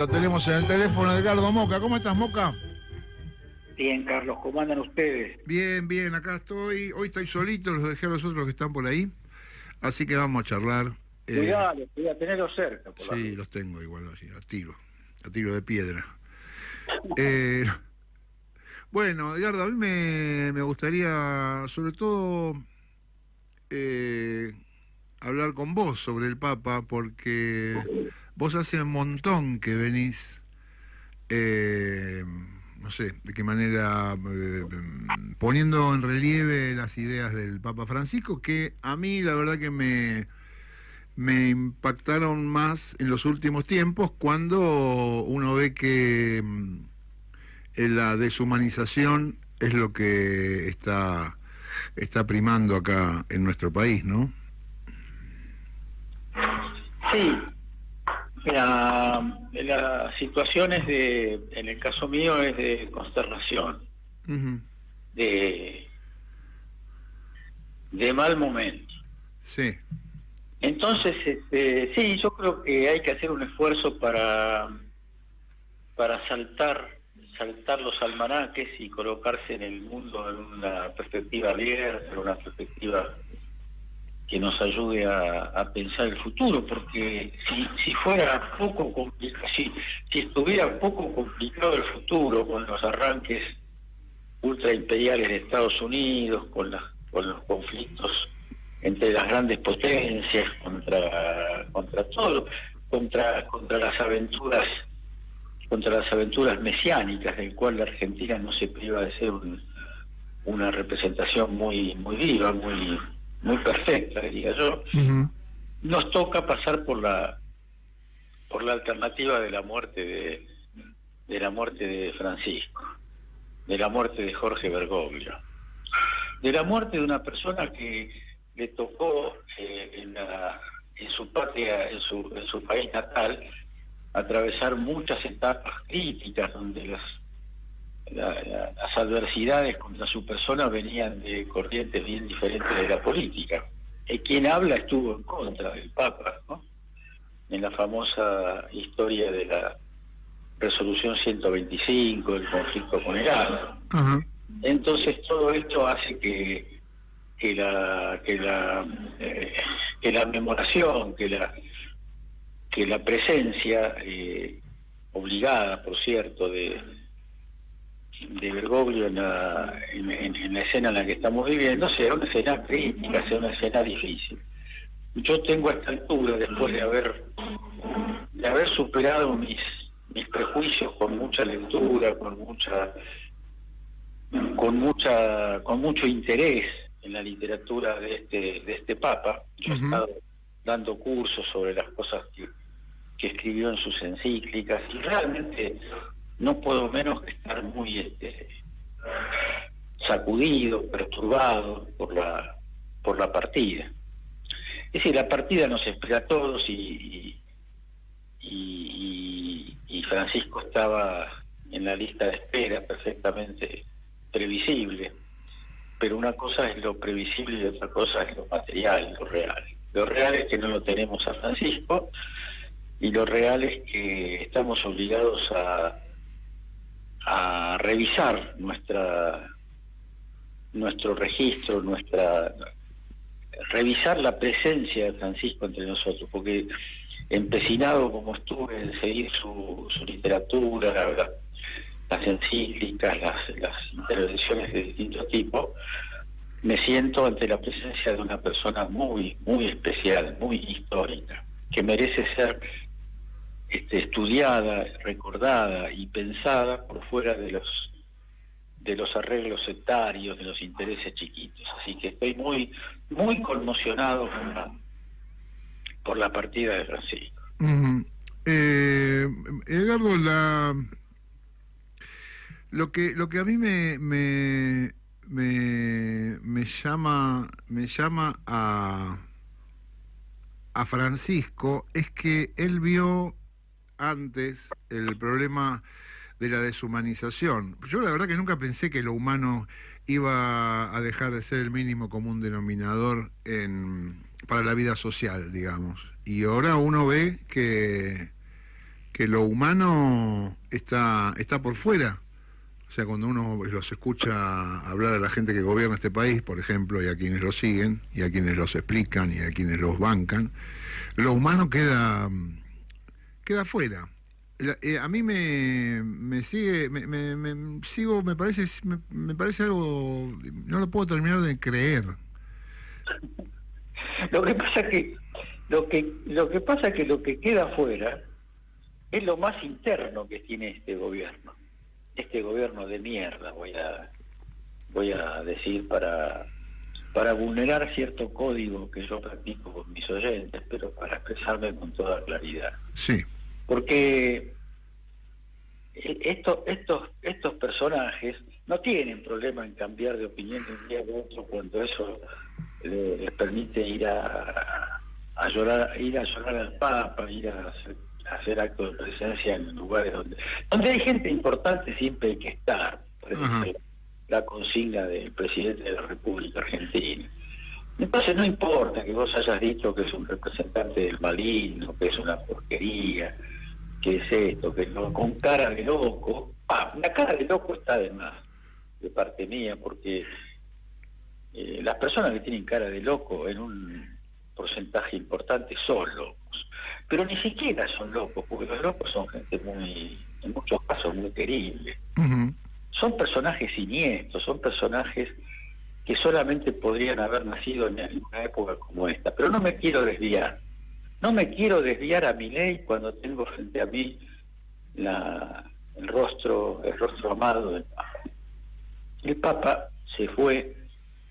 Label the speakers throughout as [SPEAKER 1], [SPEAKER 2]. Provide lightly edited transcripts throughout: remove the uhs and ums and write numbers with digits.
[SPEAKER 1] Lo tenemos en el teléfono, Edgardo Moca. ¿Cómo estás, Moca?
[SPEAKER 2] Bien, Carlos, ¿cómo andan ustedes?
[SPEAKER 1] Bien, bien, acá estoy. Hoy estoy solito, los dejé a los otros que están por ahí. Así que vamos a charlar.
[SPEAKER 2] Cuidado, voy a tenerlos cerca.
[SPEAKER 1] Sí, los tengo igual, así, a tiro de piedra. Bueno, Edgardo, a mí me gustaría, sobre todo, hablar con vos sobre el Papa, porque vos hace un montón que venís, no sé de qué manera, poniendo en relieve las ideas del Papa Francisco, que a mí la verdad que me impactaron más en los últimos tiempos, cuando uno ve que la deshumanización es lo que está primando acá en nuestro país, ¿no?
[SPEAKER 2] Sí, la situación es en el caso mío es de consternación,
[SPEAKER 1] Uh-huh.
[SPEAKER 2] de mal momento.
[SPEAKER 1] Sí.
[SPEAKER 2] Entonces, sí, yo creo que hay que hacer un esfuerzo para saltar los almanaques y colocarse en el mundo en una perspectiva abierta, en una perspectiva que nos ayude a pensar el futuro, porque si fuera poco complicado, si estuviera poco complicado el futuro con los arranques ultraimperiales de Estados Unidos, con los conflictos entre las grandes potencias, contra todo, contra las aventuras mesiánicas, del cual la Argentina no se priva de ser una representación muy viva, muy perfecta, diría yo.
[SPEAKER 1] Uh-huh.
[SPEAKER 2] Nos toca pasar por la alternativa de la muerte de Francisco, de la muerte de Jorge Bergoglio, de la muerte de una persona que le tocó en su patria, en su país natal, atravesar muchas etapas críticas donde las adversidades contra su persona venían de corrientes bien diferentes de la política. Quien habla estuvo en contra del Papa, ¿no?, en la famosa historia de la resolución 125, el conflicto con Irán.
[SPEAKER 1] Uh-huh.
[SPEAKER 2] Entonces todo esto hace que la memoración, que la presencia obligada, por cierto, de Bergoglio en la escena en la que estamos viviendo sea una escena crítica, sea una escena difícil. Yo tengo a esta altura, después de haber superado mis prejuicios con mucha lectura, con mucho interés en la literatura de este Papa. Yo he estado dando cursos sobre las cosas que escribió en sus encíclicas, y realmente no puedo menos que estar muy sacudido, perturbado por la partida. Es decir, la partida nos espera a todos, y Francisco estaba en la lista de espera, perfectamente previsible. Pero una cosa es lo previsible y otra cosa es lo material, lo real. Lo real es que no lo tenemos a Francisco, y lo real es que estamos obligados a revisar nuestro registro, revisar la presencia de Francisco entre nosotros, porque empecinado como estuve en seguir su literatura, las encíclicas, las intervenciones de distintos tipos, me siento ante la presencia de una persona muy especial, muy histórica, que merece ser estudiada, recordada y pensada por fuera de los arreglos sectarios, de los intereses chiquitos. Así que estoy muy conmocionado por la partida de Francisco.
[SPEAKER 1] Uh-huh. Edgardo, lo que a mí me llama a Francisco es que él vio antes el problema de la deshumanización. Yo la verdad que nunca pensé que lo humano iba a dejar de ser el mínimo común denominador para la vida social, digamos. Y ahora uno ve que que lo humano está por fuera. O sea, cuando uno los escucha hablar a la gente que gobierna este país, por ejemplo, y a quienes lo siguen, y a quienes los explican, y a quienes los bancan, lo humano queda fuera. A mí me sigue, me parece algo, no lo puedo terminar de creer.
[SPEAKER 2] Lo que pasa que lo que pasa es que lo que queda afuera es lo más interno que tiene este gobierno de mierda, voy a decir, para vulnerar cierto código que yo practico con mis oyentes, pero para expresarme con toda claridad.
[SPEAKER 1] Sí.
[SPEAKER 2] Porque estos personajes no tienen problema en cambiar de opinión de un día a otro cuando eso les permite ir a llorar al Papa, ir a hacer actos de presencia en lugares donde hay gente importante. Siempre hay que estar. Por ejemplo, la consigna del presidente de la República Argentina. Entonces no importa que vos hayas dicho que es un representante del maligno, que es una porquería, que es esto, que no, con cara de loco. La cara de loco está de más, de parte mía, porque las personas que tienen cara de loco en un porcentaje importante son locos, pero ni siquiera son locos, porque los locos son gente en muchos casos muy querible. Son personajes siniestros, son personajes que solamente podrían haber nacido en una época como esta. Pero no me quiero desviar a Milei cuando tengo frente a mí el rostro amado del Papa. El Papa se fue.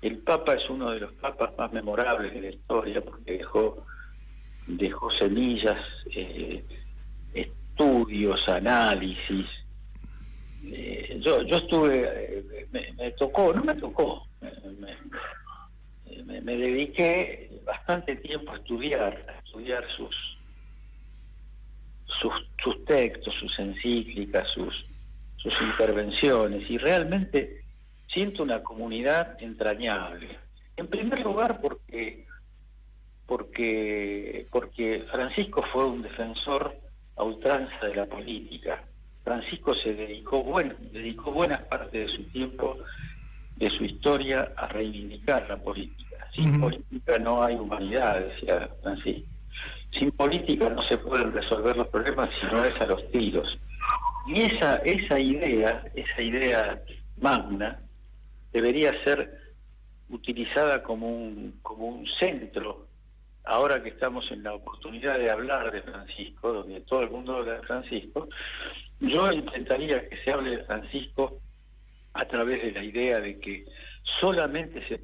[SPEAKER 2] El Papa es uno de los papas más memorables de la historia porque dejó semillas, estudios, análisis. Yo estuve, me dediqué bastante tiempo a estudiar sus textos, sus encíclicas, sus intervenciones, y realmente siento una comunidad entrañable. En primer lugar porque Francisco fue un defensor a ultranza de la política. Francisco se dedicó buenas partes de su tiempo, de su historia, a reivindicar la política. Sin política no hay humanidad, decía Francisco. Sin política no se pueden resolver los problemas si no es a los tiros. Y esa idea magna debería ser utilizada como un centro. Ahora que estamos en la oportunidad de hablar de Francisco, donde todo el mundo habla de Francisco, yo intentaría que se hable de Francisco a través de la idea de que solamente se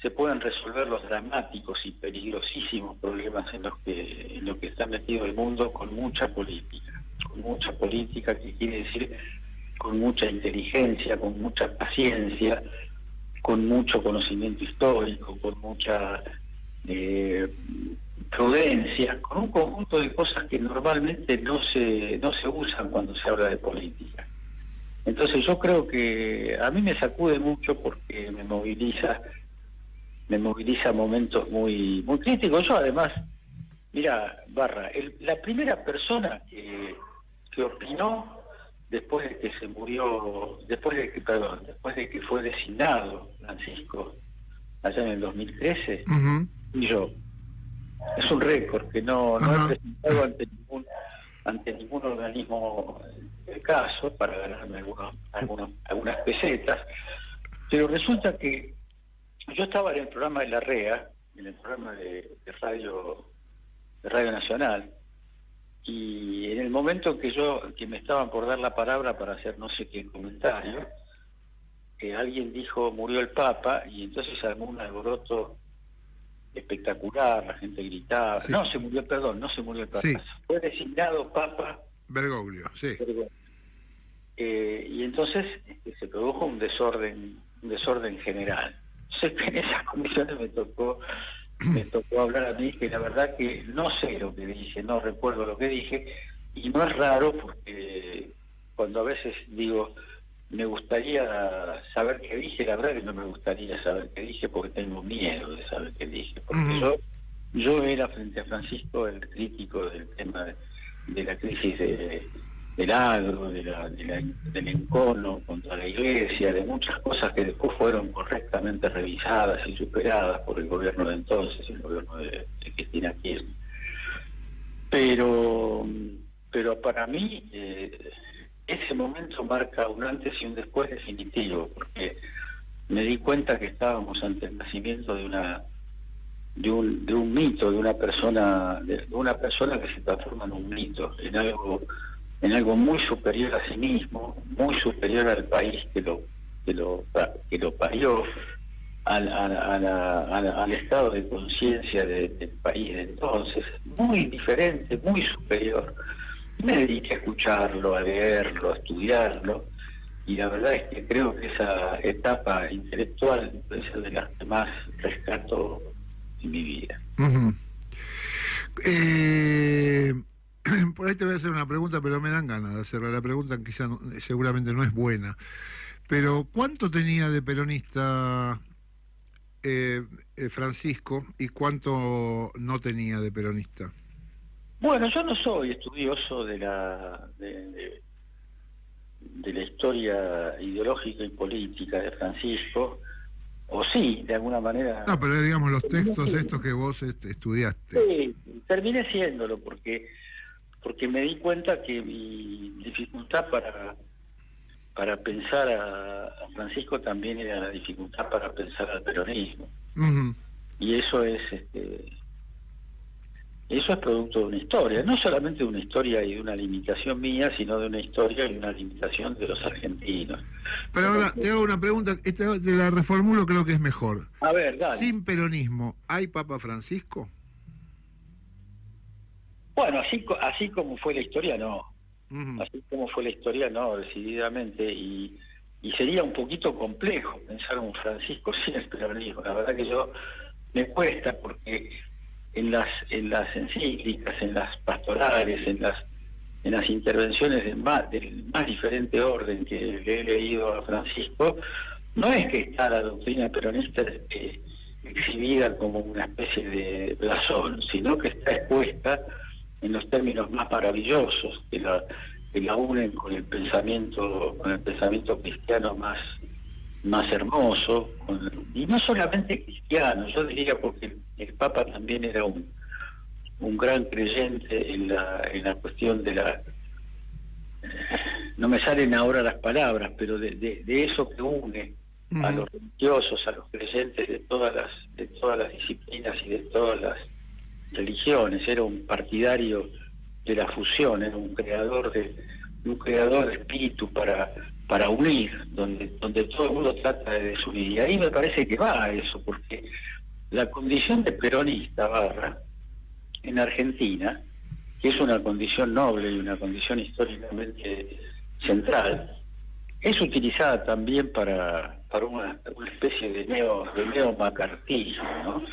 [SPEAKER 2] pueden resolver los dramáticos y peligrosísimos problemas en los que está metido el mundo con mucha política, que quiere decir con mucha inteligencia, con mucha paciencia, con mucho conocimiento histórico, con mucha prudencia, con un conjunto de cosas que normalmente no se usan cuando se habla de política. Entonces yo creo que a mí me sacude mucho porque me moviliza momentos muy críticos. Yo además, mira, Barra, la primera persona que opinó después de que fue designado Francisco allá en el 2013, y yo, es un récord que no he presentado ante ningún organismo de caso para ganarme algunas pesetas, pero resulta que yo estaba en el programa de la REA, en el programa de Radio Nacional, y en el momento que me estaban por dar la palabra para hacer no sé qué comentario, alguien dijo murió el Papa, y entonces se armó un alboroto espectacular, la gente gritaba. Sí. No se murió el Papa, sí. Fue designado Papa
[SPEAKER 1] Bergoglio, sí.
[SPEAKER 2] Y entonces se produjo un desorden general. Entonces en esas condiciones me tocó hablar a mí, que la verdad que no sé lo que dije, no recuerdo lo que dije, y no es raro porque cuando a veces digo me gustaría saber qué dije, la verdad que no me gustaría saber qué dije porque tengo miedo de saber qué dije, porque yo era frente a Francisco el crítico del tema de la crisis del agro, del encono contra la iglesia, de muchas cosas que después fueron correctamente revisadas y superadas por el gobierno de entonces, el gobierno de Cristina Kirchner. Pero para mí ese momento marca un antes y un después definitivo, porque me di cuenta que estábamos ante el nacimiento de un mito, de una persona que se transforma en un mito, en algo muy superior a sí mismo, muy superior al país que lo parió, al estado de conciencia del país de entonces, muy diferente, muy superior. Me dediqué a escucharlo, a leerlo, a estudiarlo, y la verdad es que creo que esa etapa intelectual puede ser de las que más rescato en mi vida.
[SPEAKER 1] Uh-huh. Por ahí te voy a hacer una pregunta, pero me dan ganas de hacerla. La pregunta seguramente no es buena. Pero ¿cuánto tenía de peronista Francisco y cuánto no tenía de peronista?
[SPEAKER 2] Bueno, yo no soy estudioso de la historia ideológica y política de Francisco, o sí, de alguna manera.
[SPEAKER 1] No, pero digamos los textos estos que vos estudiaste.
[SPEAKER 2] Sí, terminé siéndolo porque me di cuenta que mi dificultad para pensar a Francisco también era la dificultad para pensar al peronismo.
[SPEAKER 1] Uh-huh.
[SPEAKER 2] Y eso es producto de una historia, no solamente de una historia y de una limitación mía, sino de una historia y una limitación de los argentinos.
[SPEAKER 1] Pero ahora te hago una pregunta, te la reformulo, creo que es mejor.
[SPEAKER 2] A ver, dale.
[SPEAKER 1] Sin peronismo, ¿hay Papa Francisco?
[SPEAKER 2] Bueno, así como fue la historia, no.
[SPEAKER 1] Uh-huh.
[SPEAKER 2] Así como fue la historia, no, decididamente. Y sería un poquito complejo pensar un Francisco sin el peronismo. La verdad que me cuesta, porque en las encíclicas, en las pastorales, en las intervenciones del más diferente orden que le he leído a Francisco, no es que está la doctrina peronista exhibida como una especie de blasón, sino que está expuesta en los términos más maravillosos que la unen con el pensamiento cristiano más hermoso, y no solamente cristiano, yo diría, porque el Papa también era un gran creyente en la cuestión de no me salen ahora las palabras, pero de eso que une a los religiosos, a los creyentes de todas las disciplinas y de todas las religiones. Era un partidario de la fusión, era un creador de espíritu para unir, donde todo el mundo trata de desunir. Y ahí me parece que va a eso, porque la condición de peronista en Argentina, que es una condición noble y una condición históricamente central, es utilizada también para una especie de neo-macartismo, ¿no?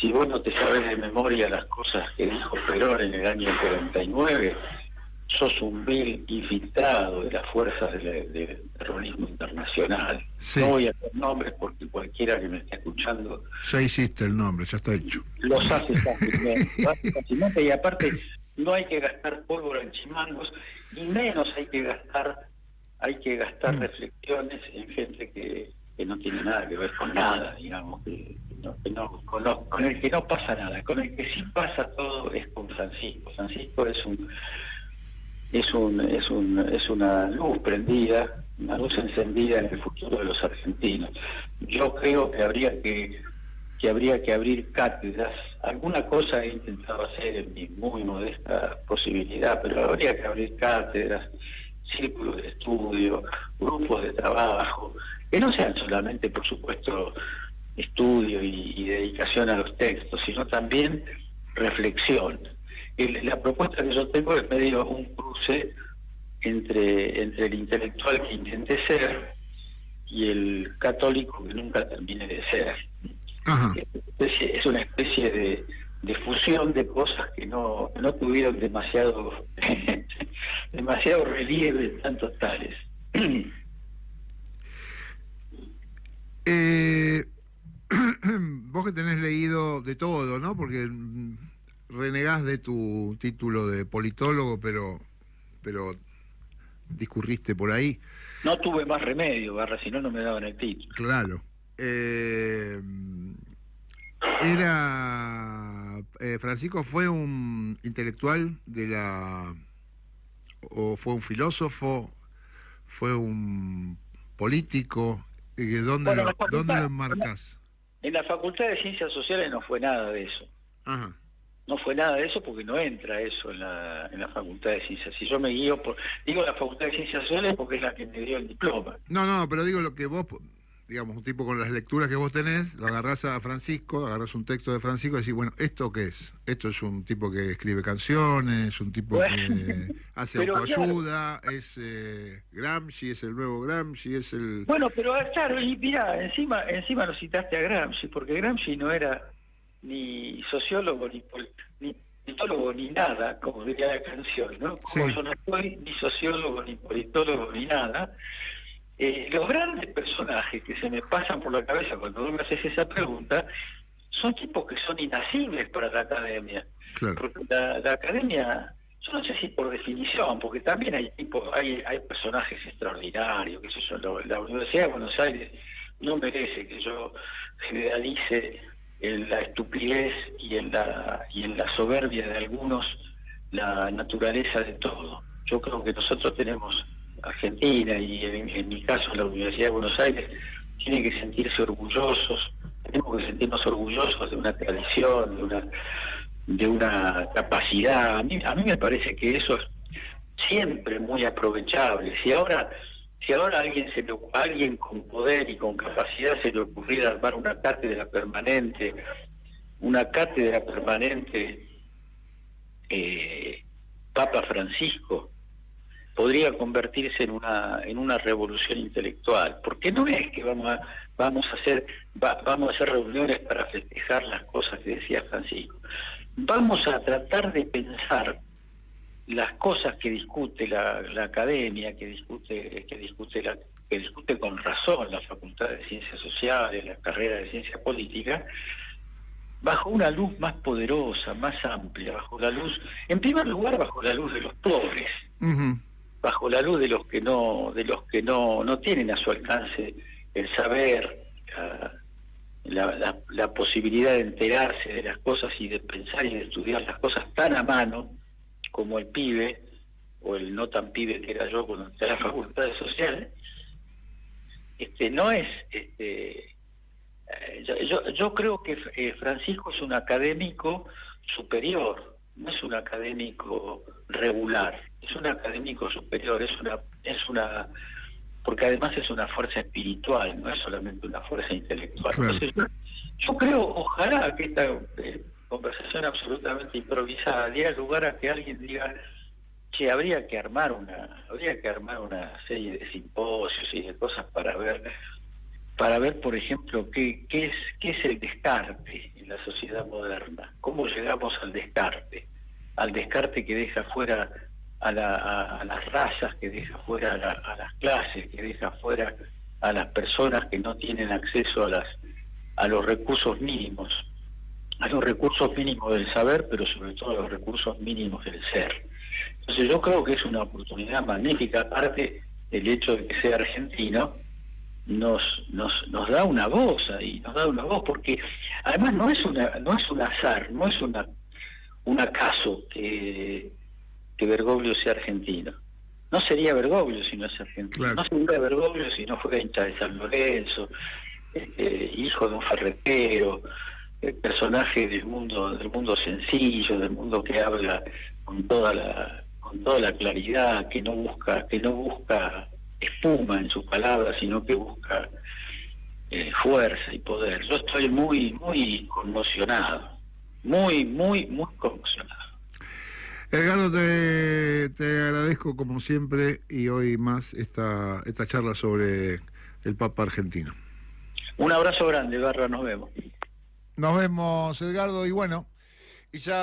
[SPEAKER 2] Si vos no te sabes de memoria las cosas que dijo Perón en el año 49, sos un vil infiltrado de las fuerzas del terrorismo internacional.
[SPEAKER 1] Sí.
[SPEAKER 2] No voy a hacer nombres porque cualquiera que me esté escuchando...
[SPEAKER 1] Ya hiciste el nombre, ya está hecho.
[SPEAKER 2] Los hace fácilmente, y aparte no hay que gastar pólvora en chimangos, y menos hay que gastar reflexiones en gente que no tiene nada que ver con nada, digamos, con el que no pasa nada. Con el que sí pasa todo es con Francisco. Francisco es una luz prendida, una luz encendida en el futuro de los argentinos. Yo creo que habría que abrir cátedras. Alguna cosa he intentado hacer en mi muy modesta posibilidad, pero habría que abrir cátedras, círculos de estudio, grupos de trabajo, que no sean solamente, por supuesto, estudio y dedicación a los textos, sino también reflexión. La propuesta que yo tengo es medio un cruce entre el intelectual que intenté ser y el católico que nunca terminé de ser.
[SPEAKER 1] Ajá.
[SPEAKER 2] Es una especie de fusión de cosas que no tuvieron demasiado relieve en tantos tales.
[SPEAKER 1] Vos que tenés leído de todo, ¿no? Porque renegás de tu título de politólogo, pero discurriste por ahí.
[SPEAKER 2] No tuve más remedio, Barra, si no, no me daban el título.
[SPEAKER 1] Claro. Francisco fue un intelectual o fue un filósofo, fue un político. ¿Dónde lo enmarcás?
[SPEAKER 2] En la Facultad de Ciencias Sociales no fue nada de eso.
[SPEAKER 1] Ajá.
[SPEAKER 2] No fue nada de eso porque no entra eso en la Facultad de Ciencias. Si yo me guío digo la Facultad de Ciencias Sociales porque es la que me dio el diploma.
[SPEAKER 1] No, pero digo lo que vos, digamos, un tipo con las lecturas que vos tenés, lo agarrás a Francisco, agarrás un texto de Francisco y decís, bueno, ¿esto qué es? Esto es un tipo que escribe canciones, un tipo que hace autoayuda, claro. Es Gramsci, es el nuevo Gramsci, es el...
[SPEAKER 2] Bueno, pero claro, y mirá, encima no citaste a Gramsci, porque Gramsci no era ni sociólogo, ni politólogo, ni nada, como diría la canción, ¿no? Como yo no soy ni sociólogo, ni politólogo, ni nada. Los grandes personajes que se me pasan por la cabeza cuando me haces esa pregunta son tipos que son inacibles para la academia.
[SPEAKER 1] Claro.
[SPEAKER 2] Porque la academia, yo no sé si por definición, porque también hay personajes extraordinarios, que la Universidad de Buenos Aires no merece que yo generalice en la estupidez y en la soberbia de algunos la naturaleza de todo. Yo creo que nosotros tenemos Argentina y en mi caso la Universidad de Buenos Aires tiene que sentirse orgullosos, tenemos que sentirnos orgullosos de una tradición, de una capacidad. A mí me parece que eso es siempre muy aprovechable. Si ahora alguien con poder y con capacidad se le ocurriera armar una cátedra permanente, Papa Francisco, podría convertirse en una revolución intelectual, porque no es que vamos a hacer reuniones para festejar las cosas que decía Francisco. Vamos a tratar de pensar las cosas que discute la academia, que discute con razón la Facultad de Ciencias Sociales, la carrera de Ciencia Política, bajo una luz más poderosa, más amplia, en primer lugar, bajo la luz de los pobres, bajo la luz de los que no tienen a su alcance el saber, la posibilidad de enterarse de las cosas y de pensar y de estudiar las cosas tan a mano como el pibe o el no tan pibe que era yo cuando entré a la Facultad de Sociales. Yo creo que Francisco es un académico superior, no es un académico regular, es un académico superior, porque además es una fuerza espiritual, no es solamente una fuerza intelectual. Claro. Entonces, yo creo, ojalá que esta conversación absolutamente improvisada diera lugar a que alguien diga que habría que armar una serie de simposios y de cosas para ver, por ejemplo, qué es el descarte en la sociedad moderna, cómo llegamos al descarte que deja fuera a las razas, que deja fuera a las clases, que deja fuera a las personas que no tienen acceso a los recursos mínimos del saber, pero sobre todo a los recursos mínimos del ser. Entonces yo creo que es una oportunidad magnífica. Aparte, el hecho de que sea argentino nos da una voz ahí, porque además no es un azar, no es un acaso que Bergoglio sea argentino. No sería Bergoglio si no es argentino. Claro. No sería Bergoglio si no fuera hincha de San Lorenzo, hijo de un ferretero, personaje del mundo sencillo, del mundo que habla con toda la claridad, que no busca espuma en sus palabras, sino que busca fuerza y poder. Yo estoy muy, muy conmocionado, muy, muy, muy conmocionado.
[SPEAKER 1] Edgardo, te agradezco como siempre y hoy más esta charla sobre el Papa argentino.
[SPEAKER 2] Un abrazo grande, Barra, nos vemos.
[SPEAKER 1] Nos vemos, Edgardo, y bueno, y ya